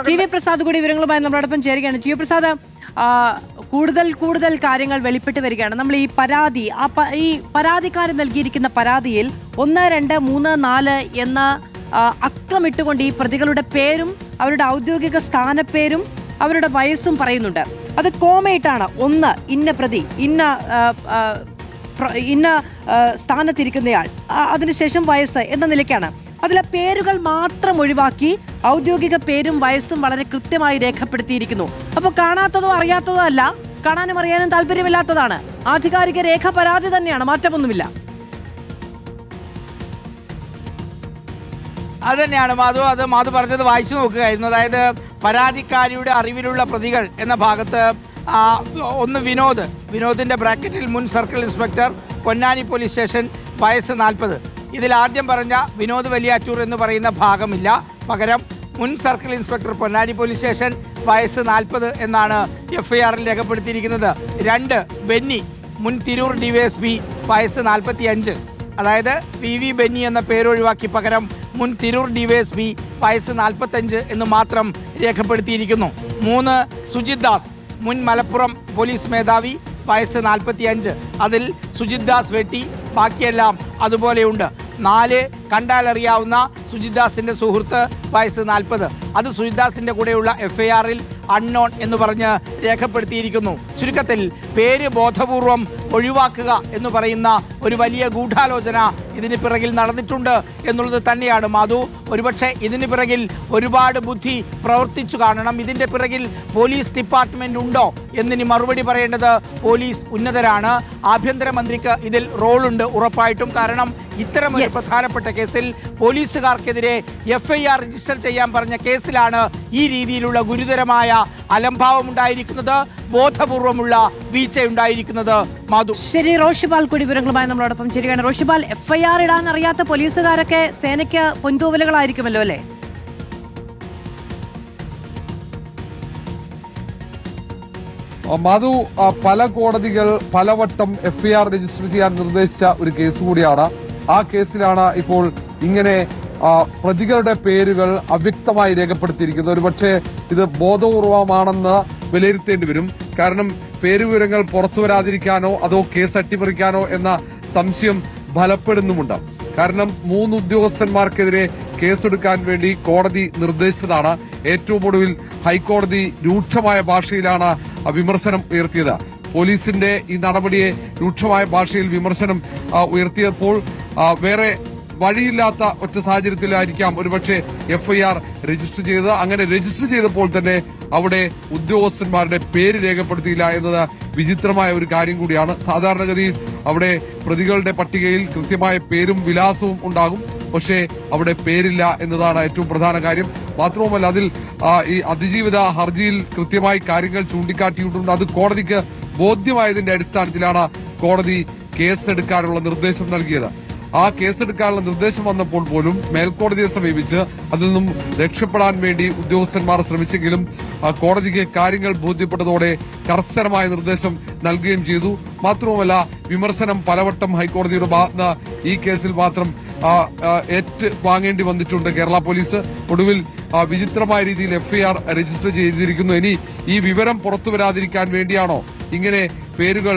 T V Prasad കൂടി വിവരങ്ങളുമായി നമ്മളോടൊപ്പം ചേരുകയാണ്. ടി വി പ്രസാദ്, കൂടുതൽ കാര്യങ്ങൾ വെളിപ്പെട്ട് വരികയാണ്. നമ്മൾ ഈ പരാതി, ഈ പരാതിക്കാരൻ നൽകിയിരിക്കുന്ന പരാതിയിൽ 1, 2, 3, 4 എന്ന അക്കമിട്ടുകൊണ്ട് ഈ പ്രതികളുടെ പേരും അവരുടെ ഔദ്യോഗിക സ്ഥാനപ്പേരും അവരുടെ വയസ്സും പറയുന്നുണ്ട്. അത് കോമയിട്ടാണ്. 1 ഇന്ന പ്രതി, ഇന്ന സ്ഥാനത്തിരിക്കുന്നയാൾ, അതിനുശേഷം വയസ്സ് എന്ന നിലയ്ക്കാണ്. അതിലെ പേരുകൾ മാത്രം ഒഴിവാക്കി ഔദ്യോഗിക പേരും വയസ്സും വളരെ കൃത്യമായി രേഖപ്പെടുത്തിയിരിക്കുന്നു. അപ്പോൾ കാണാത്തതോ അറിയാത്തതോ അല്ല, കാണാനും അറിയാനും താല്പര്യമില്ലാത്തതാണ്. ആധികാരിക രേഖ പരാതി തന്നെയാണ്, മാറ്റമൊന്നുമില്ല. അത് തന്നെയാണ് മാധു. അത് മാധു പറഞ്ഞത് വായിച്ചു നോക്കുകയായിരുന്നു. അതായത് പരാതിക്കാരിയുടെ അറിവിലുള്ള പ്രതികൾ എന്ന ഭാഗത്ത് ഒന്ന് വിനോദിന്റെ ബ്രാക്കറ്റിൽ മുൻ circle inspector, Ponnani police station, വയസ്സ് 40. ഇതിൽ ആദ്യം പറഞ്ഞ വിനോദ് വലിയാറ്റൂർ എന്ന് പറയുന്ന ഭാഗമില്ല. പകരം മുൻ circle inspector, Ponnani police station, വയസ്സ് 40 എന്നാണ് FIR-ൽ രേഖപ്പെടുത്തിയിരിക്കുന്നത്. 2 ബെന്നി, മുൻ തിരൂർ DYSP, വയസ്സ് 45. അതായത് PV ബെന്നി എന്ന പേരൊഴിവാക്കി പകരം മുൻ തിരൂർ DYSP, വയസ്സ് 45 എന്ന് മാത്രം രേഖപ്പെടുത്തിയിരിക്കുന്നു. 3 സുജിത് ദാസ്, മുൻ മലപ്പുറം പോലീസ് മേധാവി, വയസ്സ് 45. അതിൽ സുജിത് ദാസ് വെട്ടി, ബാക്കിയെല്ലാം അതുപോലെയുണ്ട്. 4 കണ്ടാലറിയാവുന്ന സുജിത് ദാസിന്റെ സുഹൃത്ത്, വയസ്സ് 40. അത് സുജിത് ദാസിന്റെ കൂടെയുള്ള FIR-ൽ അൺനോൺ എന്ന് പറഞ്ഞ് രേഖപ്പെടുത്തിയിരിക്കുന്നു. ചുരുക്കത്തിൽ പേര് ബോധപൂർവം ഒഴിവാക്കുക എന്ന് പറയുന്ന ഒരു വലിയ ഗൂഢാലോചന ഇതിന് പിറകിൽ നടന്നിട്ടുണ്ട് എന്നുള്ളത് തന്നെയാണ് മാധു. ഒരുപക്ഷെ ഇതിന് പിറകിൽ ഒരുപാട് ബുദ്ധി പ്രവർത്തിച്ചു കാണണം. ഇതിന്റെ പിറകിൽ പോലീസ് ഡിപ്പാർട്ട്മെന്റ് ഉണ്ടോ എന്നിനി മറുപടി പറയേണ്ടത് പോലീസ് ഉന്നതരാണ്. ആഭ്യന്തരമന്ത്രിക്ക് ഇതിൽ റോളുണ്ട് ഉറപ്പായിട്ടും. കാരണം ഇത്തരം ഒരു പ്രധാനപ്പെട്ട കേസിൽ പോലീസുകാർക്കെതിരെ FIR രജിസ്റ്റർ ചെയ്യാൻ പറഞ്ഞ കേസിലാണ് ഈ രീതിയിലുള്ള ഗുരുതരമായ അലംഭാവം ഉണ്ടായിരിക്കുന്നത്, ബോധപൂർവമുള്ള വീഴ്ചയുണ്ടായിരിക്കുന്നത്. മാധു, ശരി. റോഷിപാൽ കൂടി വിവരങ്ങളുമായി നമ്മളോടൊപ്പം ശരിയാണ്. റോഷിപാൽ, FIR ഇടാൻ അറിയാത്ത പോലീസുകാരൊക്കെ സേനയ്ക്ക് പൊൻതൂവലുകളായിരിക്കുമല്ലോ അല്ലേ? മാധു, പല കോടതികൾ പലവട്ടം FIR രജിസ്റ്റർ ചെയ്യാൻ നിർദ്ദേശിച്ച ഒരു കേസ് കൂടിയാണ്. ആ കേസിലാണ് ഇപ്പോൾ ഇങ്ങനെ പ്രതികളുടെ പേരുകൾ അവ്യക്തമായി രേഖപ്പെടുത്തിയിരിക്കുന്നത്. ഒരുപക്ഷെ ഇത് ബോധപൂർവമാണെന്ന് വിലയിരുത്തേണ്ടി വരും. കാരണം പേരുവിവരങ്ങൾ പുറത്തു വരാതിരിക്കാനോ അതോ കേസ് അട്ടിമറിക്കാനോ എന്ന സംശയം ബലപ്പെടുന്നുമുണ്ട്. കാരണം 3 ഉദ്യോഗസ്ഥന്മാർക്കെതിരെ കേസെടുക്കാൻ വേണ്ടി കോടതി നിർദ്ദേശിച്ചതാണ്. ഏറ്റവും ഒടുവിൽ ഹൈക്കോടതി രൂക്ഷമായ ഭാഷയിലാണ് വിമർശനം ഉയർത്തിയത്. പോലീസിന്റെ ഈ നടപടിയെ രൂക്ഷമായ ഭാഷയിൽ വിമർശനം ഉയർത്തിയപ്പോൾ വേറെ വഴിയില്ലാത്ത ഒറ്റ സാഹചര്യത്തിലായിരിക്കാം ഒരുപക്ഷെ FIR രജിസ്റ്റർ ചെയ്തത്. അങ്ങനെ രജിസ്റ്റർ ചെയ്തപ്പോൾ തന്നെ അവിടെ ഉദ്യോഗസ്ഥന്മാരുടെ പേര് രേഖപ്പെടുത്തിയില്ല എന്നത് വിചിത്രമായ ഒരു കാര്യം കൂടിയാണ്. സാധാരണഗതിയിൽ അവിടെ പ്രതികളുടെ പട്ടികയിൽ കൃത്യമായ പേരും വിലാസവും ഉണ്ടാകും, പക്ഷേ അവിടെ പേരില്ല എന്നതാണ് ഏറ്റവും പ്രധാന കാര്യം. മാത്രവുമല്ല, അതിൽ ഈ അതിജീവിത ഹർജിയിൽ കൃത്യമായി കാര്യങ്ങൾ ചൂണ്ടിക്കാട്ടിയിട്ടുണ്ട്. അത് കോടതിക്ക് ബോധ്യമായതിന്റെ അടിസ്ഥാനത്തിലാണ് കോടതി കേസെടുക്കാനുള്ള നിർദ്ദേശം നൽകിയത്. ആ കേസെടുക്കാനുള്ള നിർദ്ദേശം വന്നപ്പോൾ പോലും മേൽക്കോടതിയെ സമീപിച്ച് അതിൽ നിന്നും രക്ഷപ്പെടാൻ വേണ്ടി ഉദ്യോഗസ്ഥന്മാർ ശ്രമിച്ചെങ്കിലും കോടതിക്ക് കാര്യങ്ങൾ ബോധ്യപ്പെട്ടതോടെ കർശനമായ നിർദ്ദേശം നൽകുകയും ചെയ്തു. മാത്രവുമല്ല, വിമർശനം പലവട്ടം ഹൈക്കോടതിയുടെ ഭാഗത്ത് ഈ കേസിൽ മാത്രം വാങ്ങേണ്ടി വന്നിട്ടുണ്ട് കേരള പോലീസ്. ഒടുവിൽ വിചിത്രമായ രീതിയിൽ FIR രജിസ്റ്റർ ചെയ്തിരിക്കുന്നു. ഇനി ഈ വിവരം പുറത്തു വരാതിരിക്കാൻ വേണ്ടിയാണോ ഇങ്ങനെ പേരുകൾ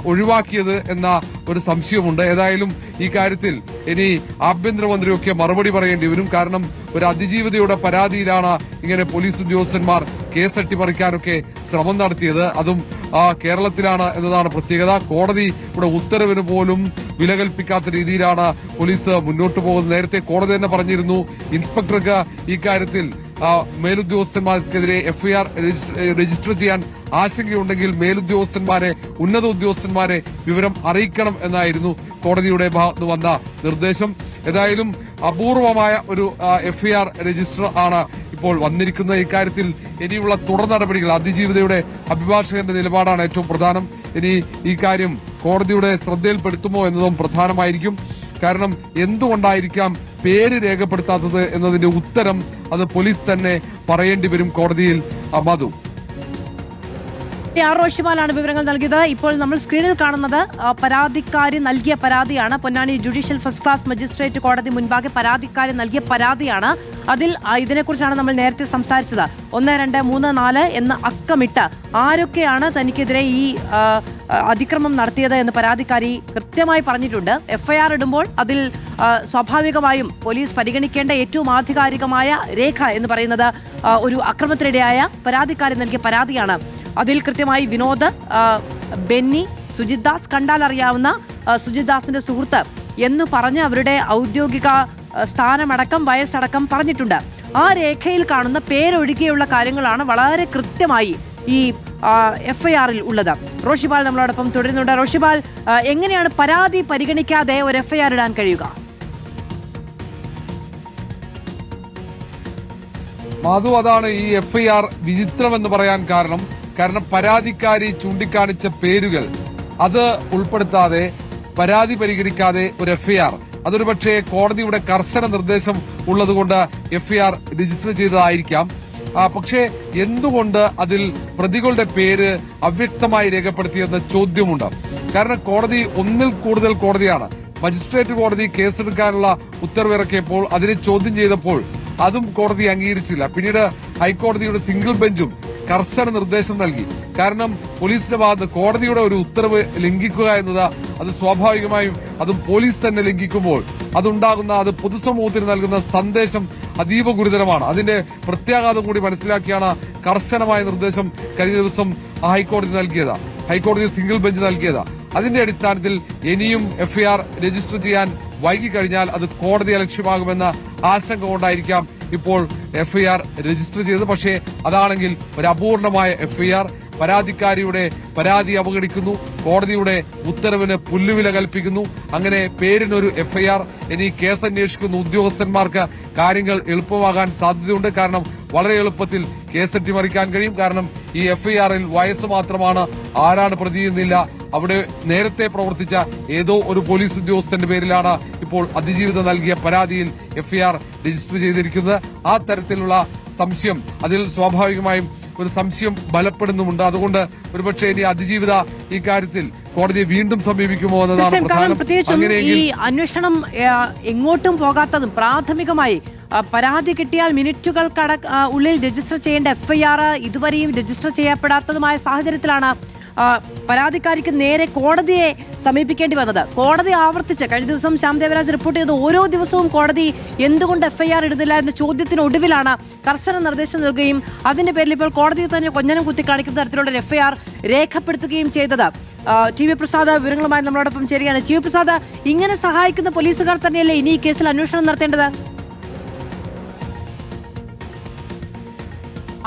ഒഴിവാക്കിയത് എന്ന ഒരു സംശയമുണ്ട്. ഏതായാലും ഈ കാര്യത്തിൽ ഇനി ആഭ്യന്തരമന്ത്രിയൊക്കെ മറുപടി പറയേണ്ടി വരും. കാരണം ഒരു അതിജീവിതയുടെ പരാതിയിലാണ് ഇങ്ങനെ പോലീസ് ഉദ്യോഗസ്ഥന്മാർ കേസ് അട്ടിമറിക്കാനൊക്കെ ശ്രമം നടത്തിയത്. അതും കേരളത്തിലാണ് എന്നതാണ് പ്രത്യേകത. കോടതിയുടെ ഉത്തരവിന് പോലും വില കൽപ്പിക്കാത്ത രീതിയിലാണ് പോലീസ് മുന്നോട്ട് പോകുന്നത്. നേരത്തെ കോടതി തന്നെ പറഞ്ഞിരുന്നു, ഇൻസ്പെക്ടർക്ക് ഈ കാര്യത്തിൽ മേലുദ്യോഗസ്ഥന്മാർക്കെതിരെ FIR രജിസ്റ്റർ ചെയ്യാൻ ആശങ്കയുണ്ടെങ്കിൽ മേലുദ്യോഗസ്ഥന്മാരെ, ഉന്നത ഉദ്യോഗസ്ഥന്മാരെ വിവരം അറിയിക്കണം എന്നായിരുന്നു കോടതിയുടെ ഭാഗത്ത് വന്ന നിർദ്ദേശം. ഏതായാലും അപൂർവമായ ഒരു FIR രജിസ്റ്റർ ആണ് ഇപ്പോൾ വന്നിരിക്കുന്നത്. ഇക്കാര്യത്തിൽ ഇനിയുള്ള തുടർ നടപടികൾ അതിജീവിതയുടെ അഭിഭാഷകന്റെ നിലപാടാണ് ഏറ്റവും പ്രധാനം. ഇനി ഈ കാര്യം കോടതിയുടെ ശ്രദ്ധയിൽപ്പെടുത്തുമോ എന്നതും പ്രധാനമായിരിക്കും. കാരണം എന്തുകൊണ്ടായിരിക്കാം പേര് രേഖപ്പെടുത്താത്തത് എന്നതിന്റെ ഉത്തരം അത് പോലീസ് തന്നെ പറയേണ്ടി വരും കോടതിയിൽ. മധു. ആർ റോഷിമാലാണ് വിവരങ്ങൾ നൽകിയത്. ഇപ്പോൾ നമ്മൾ സ്ക്രീനിൽ കാണുന്നത് പരാതിക്കാരി നൽകിയ പരാതിയാണ്. Ponnani judicial first class magistrate കോടതി മുൻപാകെ പരാതിക്കാരി നൽകിയ പരാതിയാണ്. അതിൽ ഇതിനെക്കുറിച്ചാണ് നമ്മൾ നേരത്തെ സംസാരിച്ചത്. 1, 2, 3, 4 എന്ന അക്കമിട്ട് ആരൊക്കെയാണ് തനിക്കെതിരെ ഈ അതിക്രമം നടത്തിയത് എന്ന് പരാതിക്കാരി കൃത്യമായി പറഞ്ഞിട്ടുണ്ട്. എഫ്ഐആർ ഇടുമ്പോൾ അതിൽ സ്വാഭാവികമായും പോലീസ് പരിഗണിക്കേണ്ട ഏറ്റവും ആധികാരികമായ രേഖ എന്ന് പറയുന്നത് ഒരു അക്രമത്തിനിടെയായ പരാതിക്കാരി നൽകിയ പരാതിയാണ്. അതിൽ കൃത്യമായി വിനോദ്, ബെന്നി, സുജിത് ദാസ്, കണ്ടാൽ അറിയാവുന്ന സുജിത് ദാസിന്റെ സുഹൃത്ത് എന്ന് പറഞ്ഞ് അവരുടെ ഔദ്യോഗിക സ്ഥാനമടക്കം വയസ്സടക്കം പറഞ്ഞിട്ടുണ്ട്. ആ രേഖയിൽ കാണുന്ന പേരൊഴികെയുള്ള കാര്യങ്ങളാണ് വളരെ കൃത്യമായി ഈ എഫ്ഐആറിൽ ഉള്ളത്. റോഷിപാൽ നമ്മളോടൊപ്പം തുടരുന്നുണ്ട്. റോഷിപാൽ, എങ്ങനെയാണ് പരാതി പരിഗണിക്കാതെ ഒരു എഫ്ഐആർ ഇടാൻ കഴിയുക? മാധു, അതാണ് ഈ എഫ്ഐആർ വിചിത്രമെന്ന് പറയാൻ കാരണം പരാതിക്കാരി ചൂണ്ടിക്കാണിച്ച പേരുകൾ അത് ഉൾപ്പെടുത്താതെ പരാതി പരിഗണിക്കാതെ ഒരു എഫ്ഐആർ, അതൊരു പക്ഷേ കോടതിയുടെ കർശന നിർദ്ദേശം ഉള്ളതുകൊണ്ട് എഫ്ഐആർ രജിസ്റ്റർ ചെയ്തതായിരിക്കാം. പക്ഷേ എന്തുകൊണ്ട് അതിൽ പ്രതികളുടെ പേര് അവ്യക്തമായി രേഖപ്പെടുത്തിയെന്ന ചോദ്യമുണ്ട്. കാരണം കോടതി ഒന്നിൽ കൂടുതൽ കോടതിയാണ്. മജിസ്ട്രേറ്റ് കോടതി കേസെടുക്കാനുള്ള ഉത്തരവിറക്കിയപ്പോൾ അതിനെ ചോദ്യം ചെയ്തപ്പോൾ അതും കോടതി അംഗീകരിച്ചില്ല. പിന്നീട് ഹൈക്കോടതിയുടെ സിംഗിൾ ബെഞ്ചും കർശന നിർദ്ദേശം നൽകി. കാരണം പോലീസിന്റെ ഭാഗത്ത് കോടതിയുടെ ഒരു ഉത്തരവ് ലംഘിക്കുക എന്നത് അത് സ്വാഭാവികമായും അതും പോലീസ് തന്നെ ലംഘിക്കുമ്പോൾ അത് പൊതുസമൂഹത്തിന് നൽകുന്ന സന്ദേശം അതീവ ഗുരുതരമാണ്. അതിന്റെ പ്രത്യാഘാതം കൂടി മനസ്സിലാക്കിയാണ് കർശനമായ നിർദ്ദേശം കഴിഞ്ഞ ദിവസം ഹൈക്കോടതി സിംഗിൾ ബെഞ്ച് നൽകിയത്. അതിന്റെ അടിസ്ഥാനത്തിൽ ഇനിയും എഫ്ഐആർ രജിസ്റ്റർ ചെയ്യാൻ വൈകിക്കഴിഞ്ഞാൽ അത് കോടതിയെ ലക്ഷ്യമാകുമെന്ന ആശങ്ക കൊണ്ടായിരിക്കാം ഇപ്പോൾ എഫ്ഐആർ രജിസ്റ്റർ ചെയ്തത്. പക്ഷേ അതാണെങ്കിൽ ഒരു അപൂർണമായ എഫ്ഐആർ, പരാതിക്കാരിയുടെ പരാതി അവഗണിക്കുന്നു, കോടതിയുടെ ഉത്തരവിന് പുല്ലുവില കൽപ്പിക്കുന്നു. അങ്ങനെ പേരിനൊരു എഫ്ഐആർ. ഇനി കേസ് അന്വേഷിക്കുന്ന ഉദ്യോഗസ്ഥന്മാർക്ക് കാര്യങ്ങൾ എളുപ്പമാകാൻ സാധ്യതയുണ്ട്. കാരണം വളരെ എളുപ്പത്തിൽ കേസ് അട്ടിമറിക്കാൻ കഴിയും. കാരണം ഈ എഫ്ഐആറിൽ വയസ്സ് മാത്രമാണ്, ആരാണ് പ്രതിയെന്നില്ല. അവിടെ നേരത്തെ പ്രവർത്തിച്ച ഏതോ ഒരു പോലീസ് ഉദ്യോഗസ്ഥന്റെ പേരിലാണ് ഇപ്പോൾ അതിജീവിത നൽകിയ പരാതിയിൽ എഫ്ഐആർ രജിസ്റ്റർ ചെയ്തിരിക്കുന്നത്. ആ തരത്തിലുള്ള സംശയം, അതിൽ സ്വാഭാവികമായും ഒരു സംശയം ബലപ്പെടുന്നുമുണ്ട്. അതുകൊണ്ട് ഒരുപക്ഷെ ഇനി അതിജീവിത ഈ കാര്യത്തിൽ കോടതിയെ വീണ്ടും സമീപിക്കുമോ എന്നതാണ് പ്രധാനം. പ്രത്യേകിച്ചും ഈ അന്വേഷണം എങ്ങോട്ടും പോകാത്തതും പ്രാഥമികമായി പരാതി കിട്ടിയാൽ ഉള്ളിൽ രജിസ്റ്റർ ചെയ്യേണ്ട എഫ്ഐആർ ഇതുവരെയും രജിസ്റ്റർ ചെയ്യപ്പെടാത്തതുമായ സാഹചര്യത്തിലാണ് പരാതിക്കാരിക്ക് നേരെ കോടതിയെ സമീപിക്കേണ്ടി വന്നത്. കോടതി ആവർത്തിച്ച് കഴിഞ്ഞ ദിവസം ശ്യാം ദേവരാജ് റിപ്പോർട്ട് ചെയ്ത് ഓരോ ദിവസവും കോടതി എന്തുകൊണ്ട് എഫ്ഐആർ ഇടുന്നില്ല എന്ന ചോദ്യത്തിനൊടുവിലാണ് കർശന നിർദ്ദേശം നൽകുകയും അതിന്റെ പേരിൽ ഇപ്പോൾ കോടതിയിൽ തന്നെ കൊഞ്ഞനം കുത്തിക്കാണിക്കുന്ന തരത്തിലുള്ള എഫ്ഐആർ രേഖപ്പെടുത്തുകയും ചെയ്തത്. ടി വി പ്രസാദ് വിവരങ്ങളുമായി നമ്മളോടൊപ്പം ചേരുകയാണ്. ടി വി പ്രസാദ്, ഇങ്ങനെ സഹായിക്കുന്ന പോലീസുകാർ തന്നെയല്ലേ ഇനി ഈ കേസിൽ അന്വേഷണം നടത്തേണ്ടത്?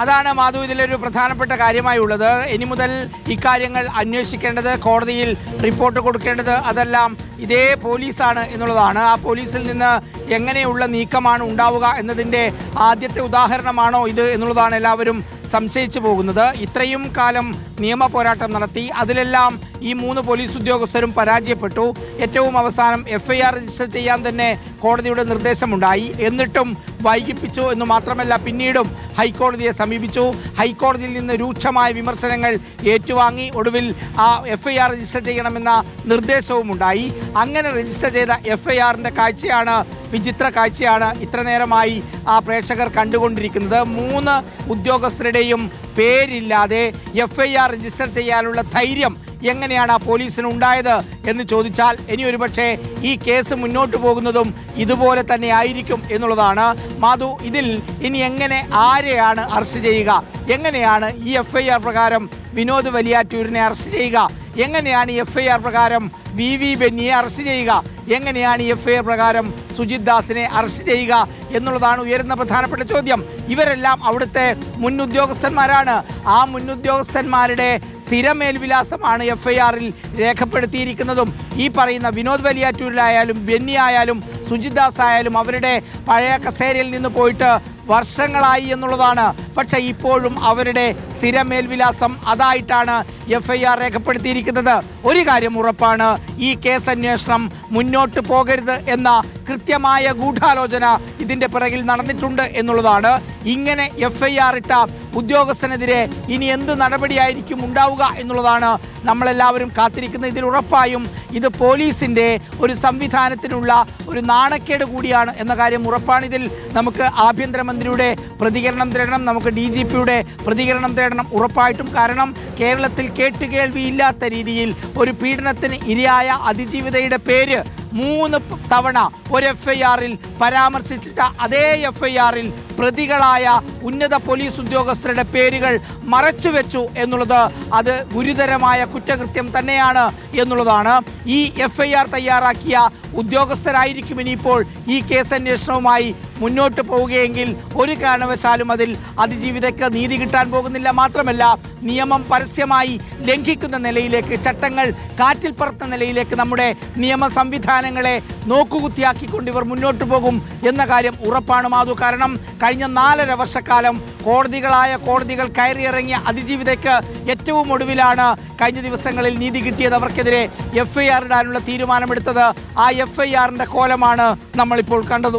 അതാണ് മാധു ഇതിലൊരു പ്രധാനപ്പെട്ട കാര്യമായി ഉള്ളത്. ഇനി മുതൽ ഇക്കാര്യങ്ങൾ അന്വേഷിക്കേണ്ടത്, കോടതിയിൽ റിപ്പോർട്ട് കൊടുക്കേണ്ടത് അതെല്ലാം ഇതേ പോലീസാണ് എന്നുള്ളതാണ്. ആ പോലീസിൽ നിന്ന് എങ്ങനെയുള്ള നീക്കമാണ് ഉണ്ടാവുക എന്നതിൻ്റെ ആദ്യത്തെ ഉദാഹരണമാണോ ഇത് എന്നുള്ളതാണ് എല്ലാവരും സംശയിച്ചു പോകുന്നത്. ഇത്രയും കാലം നിയമ പോരാട്ടം നടത്തി, അതിലെല്ലാം ഈ 3 പോലീസ് ഉദ്യോഗസ്ഥരും പരാജയപ്പെട്ടു. ഏറ്റവും അവസാനം എഫ്ഐആർ രജിസ്റ്റർ ചെയ്യാൻ തന്നെ കോടതിയുടെ നിർദ്ദേശമുണ്ടായി. എന്നിട്ടും വൈകിപ്പിച്ചു എന്ന് മാത്രമല്ല, പിന്നീടും ഹൈക്കോടതിയെ സമീപിച്ചു. ഹൈക്കോടതിയിൽ നിന്ന് രൂക്ഷമായ വിമർശനങ്ങൾ ഏറ്റുവാങ്ങി ഒടുവിൽ ആ എഫ്ഐആർ രജിസ്റ്റർ ചെയ്യണമെന്ന നിർദ്ദേശവും ഉണ്ടായി. അങ്ങനെ രജിസ്റ്റർ ചെയ്ത എഫ്ഐആറിന്റെ കാഴ്ചയാണ്, വിചിത്ര കാഴ്ചയാണ് ഇത്ര നേരമായി പ്രേക്ഷകർ കണ്ടുകൊണ്ടിരിക്കുന്നത്. 3 ഉദ്യോഗസ്ഥരുടെയും പേരില്ലാതെ എഫ്ഐആർ രജിസ്റ്റർ ചെയ്യാനുള്ള ധൈര്യം എങ്ങനെയാണ് ആ പോലീസിന് ഉണ്ടായത് എന്ന് ചോദിച്ചാൽ ഇനി ഒരുപക്ഷെ ഈ കേസ് മുന്നോട്ട് പോകുന്നതും ഇതുപോലെ തന്നെ ആയിരിക്കും എന്നുള്ളതാണ്. മാധു, ഇതിൽ ഇനി എങ്ങനെ ആരെയാണ് അറസ്റ്റ് ചെയ്യുക? എങ്ങനെയാണ് ഈ എഫ്ഐആർ പ്രകാരം വിനോദ് വലിയാറ്റൂരിനെ അറസ്റ്റ് ചെയ്യുക? എങ്ങനെയാണ് ഈ എഫ്ഐആർ പ്രകാരം VV ബെന്നിയെ അറസ്റ്റ് ചെയ്യുക? എങ്ങനെയാണ് ഈ എഫ്ഐആർ പ്രകാരം സുജിത് ദാസിനെ അറസ്റ്റ് ചെയ്യുക എന്നുള്ളതാണ് ഉയരുന്ന പ്രധാനപ്പെട്ട ചോദ്യം. ഇവരെല്ലാം അവിടുത്തെ മുൻ ഉദ്യോഗസ്ഥന്മാരാണ്. ആ മുൻ ഉദ്യോഗസ്ഥന്മാരുടെ സ്ഥിര മേൽവിലാസമാണ് എഫ്ഐആറിൽ രേഖപ്പെടുത്തിയിരിക്കുന്നതും. ഈ പറയുന്ന വിനോദ് വലിയാറ്റൂരിലായാലും ബെന്നി ആയാലും സുജിത് ദാസ് ആയാലും അവരുടെ പഴയ കസേരയിൽ നിന്ന് പോയിട്ട് വർഷങ്ങളായി എന്നുള്ളതാണ്. പക്ഷെ ഇപ്പോഴും അവരുടെ സ്ഥിര മേൽവിലാസം അതായിട്ടാണ് FIR രേഖപ്പെടുത്തിയിരിക്കുന്നത്. ഒരു കാര്യം ഉറപ്പാണ്, ഈ കേസ് അന്വേഷണം മുന്നോട്ട് പോകരുത് എന്ന കൃത്യമായ ഗൂഢാലോചന ഇതിന്റെ പിറകിൽ നടന്നിട്ടുണ്ട് എന്നുള്ളതാണ്. ഇങ്ങനെ FIR ഇട്ട ഉദ്യോഗസ്ഥനെതിരെ ഇനി എന്ത് നടപടിയായിരിക്കും ഉണ്ടാവുക എന്നുള്ളതാണ് നമ്മളെല്ലാവരും കാത്തിരിക്കുന്നത്. ഇതിൽ ഉറപ്പായും ഇത് പോലീസിന്റെ ഒരു സംവിധാനത്തിനുള്ള ഒരു നാണക്കേട് കൂടിയാണ് എന്ന കാര്യം ഉറപ്പാണ്. ഇതിൽ നമുക്ക് ആഭ്യന്തരമന്ത്രിയുടെ പ്രതികരണം തേടണം, നമുക്ക് DGPയുടെ പ്രതികരണം തേടണം ഉറപ്പായിട്ടും. കാരണം കേരളത്തിൽ കേട്ടുകേൾവിയില്ലാത്ത രീതിയിൽ ഒരു പീഡനത്തിന് ഇരയായ അതിജീവിതയുടെ പേര് 3 തവണ ഒരു FIR-ൽ പരാമർശിച്ച അതേ FIR-ൽ പ്രതികളായ ഉന്നത പോലീസ് ഉദ്യോഗസ്ഥരുടെ പേരുകൾ മറച്ചുവെച്ചു എന്നുള്ളത് അത് ഗുരുതരമായ കുറ്റകൃത്യം തന്നെയാണ് എന്നുള്ളതാണ്. ഈ FIR തയ്യാറാക്കിയ ഉദ്യോഗസ്ഥരായിരിക്കും ഇനിയിപ്പോൾ ഈ കേസ് അന്വേഷണവുമായി മുന്നോട്ട് പോവുകയെങ്കിൽ ഒരു കാരണവശാലും അതിൽ അതിജീവിതയ്ക്ക് നീതി കിട്ടാൻ പോകുന്നില്ല. മാത്രമല്ല, നിയമം പരസ്യമായി ലംഘിക്കുന്ന നിലയിലേക്ക്, ചട്ടങ്ങൾ കാറ്റിൽ പറത്തുന്ന നിലയിലേക്ക് നമ്മുടെ നിയമ സംവിധാനങ്ങളെ നോക്കുകുത്തിയാക്കിക്കൊണ്ട് ഇവർ മുന്നോട്ട് പോകും എന്ന കാര്യം ഉറപ്പാണ് മാധു. കാരണം കഴിഞ്ഞ 4.5 വർഷക്കാലം കോടതികൾ കയറിയിറങ്ങിയ അതിജീവിതയ്ക്ക് ഏറ്റവും ഒടുവിലാണ് കഴിഞ്ഞ ദിവസങ്ങളിൽ നീതി കിട്ടിയത്. അവർക്കെതിരെ FIR ഇടാനുള്ള തീരുമാനമെടുത്തത്. ആ FIR-ന്റെ കോലമാണ് നമ്മളിപ്പോൾ കണ്ടത്.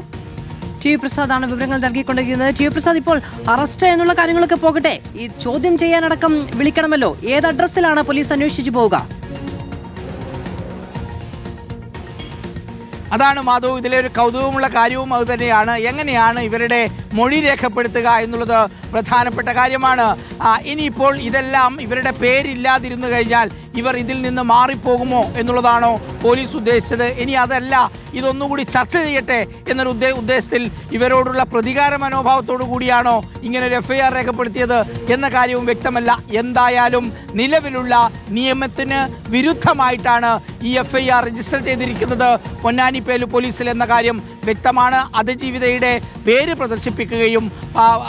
ടി പ്രസാദാണ് വിവരങ്ങൾ നൽകിക്കൊണ്ടിരിക്കുന്നത്. ടി പ്രസാദ്, ഇപ്പോൾ അറസ്റ്റ് എന്നുള്ള കാര്യങ്ങളൊക്കെ പോകട്ടെ, ഈ ചോദ്യം ചെയ്യാനടക്കം വിളിക്കണമല്ലോ. ഏത് അഡ്രസ്സിലാണ് പോലീസ് അന്വേഷിച്ചു പോവുക? അതാണ് മാധവ്, ഇതിലെ ഒരു കൗതുകമുള്ള കാര്യവും അത് തന്നെയാണ്. എങ്ങനെയാണ് ഇവരുടെ മൊഴി രേഖപ്പെടുത്തുക എന്നുള്ളത് പ്രധാനപ്പെട്ട കാര്യമാണ്. ഇനിയിപ്പോൾ ഇതെല്ലാം ഇവരുടെ പേരില്ലാതിരുന്നു കഴിഞ്ഞാൽ ഇവർ ഇതിൽ നിന്ന് മാറിപ്പോകുമോ എന്നുള്ളതാണോ പോലീസ് ഉദ്ദേശിച്ചത്? ഇനി അതല്ല, ഇതൊന്നുകൂടി ചർച്ച ചെയ്യട്ടെ എന്നൊരു ഉദ്ദേശത്തിൽ ഇവരോടുള്ള പ്രതികാര മനോഭാവത്തോടു കൂടിയാണോ ഇങ്ങനൊരു FIR രേഖപ്പെടുത്തിയത് എന്ന കാര്യവും വ്യക്തമല്ല. എന്തായാലും നിലവിലുള്ള നിയമത്തിന് വിരുദ്ധമായിട്ടാണ് ഈ FIR രജിസ്റ്റർ ചെയ്തിരിക്കുന്നത് പൊന്നാനി പോലീസിൽ എന്ന കാര്യം വ്യക്തമാണ്. അതിജീവിതയുടെ പേര് പ്രദർശിപ്പിക്കുകയും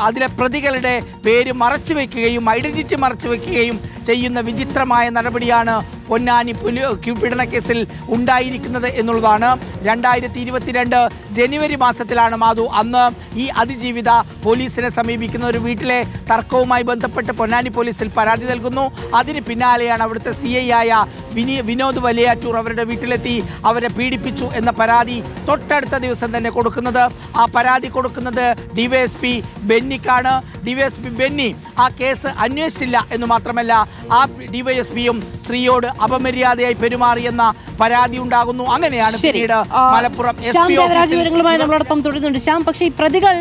അതിലെ പ്രതികളുടെ പേര് മറച്ചു വയ്ക്കുകയും ഐഡന്റിറ്റി മറച്ചു വയ്ക്കുകയും ചെയ്യുന്ന വിചിത്രമായ നടപടിയാണ് പൊന്നാനി പീഡന കേസിൽ ഉണ്ടായിരിക്കുന്നത് എന്നുള്ളതാണ്. 2022 ജനുവരി മാസത്തിലാണ് മാധു അന്ന് ഈ അതിജീവിത പോലീസിനെ സമീപിക്കുന്ന ഒരു വീട്ടിലെ തർക്കവുമായി ബന്ധപ്പെട്ട് പൊന്നാനി പോലീസിൽ പരാതി നൽകുന്നു. അതിന് പിന്നാലെയാണ് അവിടുത്തെ CI ആയ വിനോദ് വലിയാറ്റൂർ അവരുടെ വീട്ടിലെത്തി അവരെ പീഡിപ്പിച്ചു എന്ന പരാതി തൊട്ടടുത്ത ദിവസം തന്നെ കൊടുക്കുന്നത്. ആ പരാതി കൊടുക്കുന്നത് DYSP ബെന്നിക്കാണ്. DYSP ബെന്നി ആ കേസ് അന്വേഷിച്ചില്ല എന്ന് മാത്രമല്ല, ആ DYSPയും സ്ത്രീയോട് അപമര്യാദയായി പെരുമാറിയെന്ന പരാതി ഉണ്ടാകുന്നു. അങ്ങനെയാണ് പിന്നീട് മലപ്പുറം വിവരങ്ങളുമായി നമ്മളോടൊപ്പം തുടരുന്നുണ്ട് ശ്യാം. പക്ഷേ ഈ പ്രതികൾ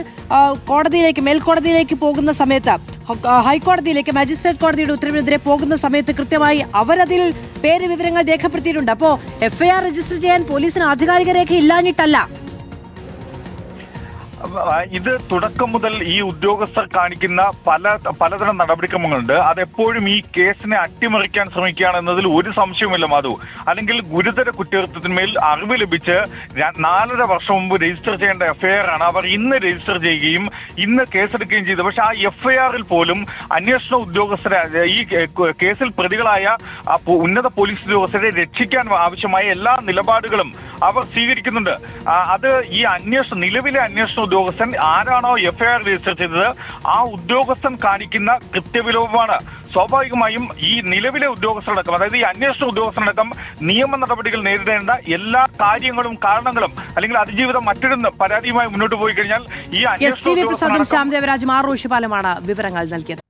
കോടതിയിലേക്ക്, മേൽക്കോടതിയിലേക്ക് പോകുന്ന സമയത്ത്, ഹൈക്കോടതിയിലേക്ക്, മജിസ്ട്രേറ്റ് കോടതിയുടെ ഉത്തരവിനെതിരെ പോകുന്ന സമയത്ത് കൃത്യമായി അവരതിൽ പേര് വിവരങ്ങൾ രേഖപ്പെടുത്തിയിട്ടുണ്ട്. അപ്പോൾ FIR രജിസ്റ്റർ ചെയ്യാൻ പോലീസിന് ആധികാരിക രേഖ ഇല്ലാഞ്ഞിട്ടല്ല. ഇത് തുടക്കം മുതൽ ഈ ഉദ്യോഗസ്ഥർ കാണിക്കുന്ന പലതരം നടപടിക്രമങ്ങളുണ്ട്. അതെപ്പോഴും ഈ കേസിനെ അട്ടിമറിക്കാൻ ശ്രമിക്കുകയാണ് എന്നതിൽ ഒരു സംശയവുമില്ല മാധു. അല്ലെങ്കിൽ ഗുരുതര കുറ്റകൃത്യത്തിന്മേൽ അറിവ് ലഭിച്ച് 4.5 വർഷം മുമ്പ് രജിസ്റ്റർ ചെയ്യേണ്ട FIR ആണ് അവർ ഇന്ന് രജിസ്റ്റർ ചെയ്യുകയും ഇന്ന് കേസെടുക്കുകയും ചെയ്തു. പക്ഷെ ആ FIR-ൽ പോലും അന്വേഷണ ഉദ്യോഗസ്ഥരെ, ഈ കേസിൽ പ്രതികളായ ഉന്നത പോലീസ് ഉദ്യോഗസ്ഥരെ രക്ഷിക്കാൻ ആവശ്യമായ എല്ലാ നിലപാടുകളും അവർ സ്വീകരിക്കുന്നുണ്ട്. അത് ഈ നിലവിലെ അന്വേഷണ ഉദ്യോഗസ്ഥൻ ആരാണോ FIR രജിസ്റ്റർ ചെയ്തത് ആ ഉദ്യോഗസ്ഥൻ കാണിക്കുന്ന കൃത്യവിലോപമാണ്. സ്വാഭാവികമായും ഈ നിലവിലെ ഉദ്യോഗസ്ഥരടക്കം, അതായത് ഈ അന്വേഷണ ഉദ്യോഗസ്ഥരടക്കം നിയമ നടപടികൾ നേരിടേണ്ട എല്ലാ കാര്യങ്ങളും കാരണങ്ങളും, അല്ലെങ്കിൽ അതിജീവിതം മറ്റൊരു പരാതിയുമായി മുന്നോട്ട് പോയി കഴിഞ്ഞാൽ ഈ ശ്യാം ദേവരാജും ആർ റോഷിപാലമാണ് വിവരങ്ങൾ നൽകിയത്.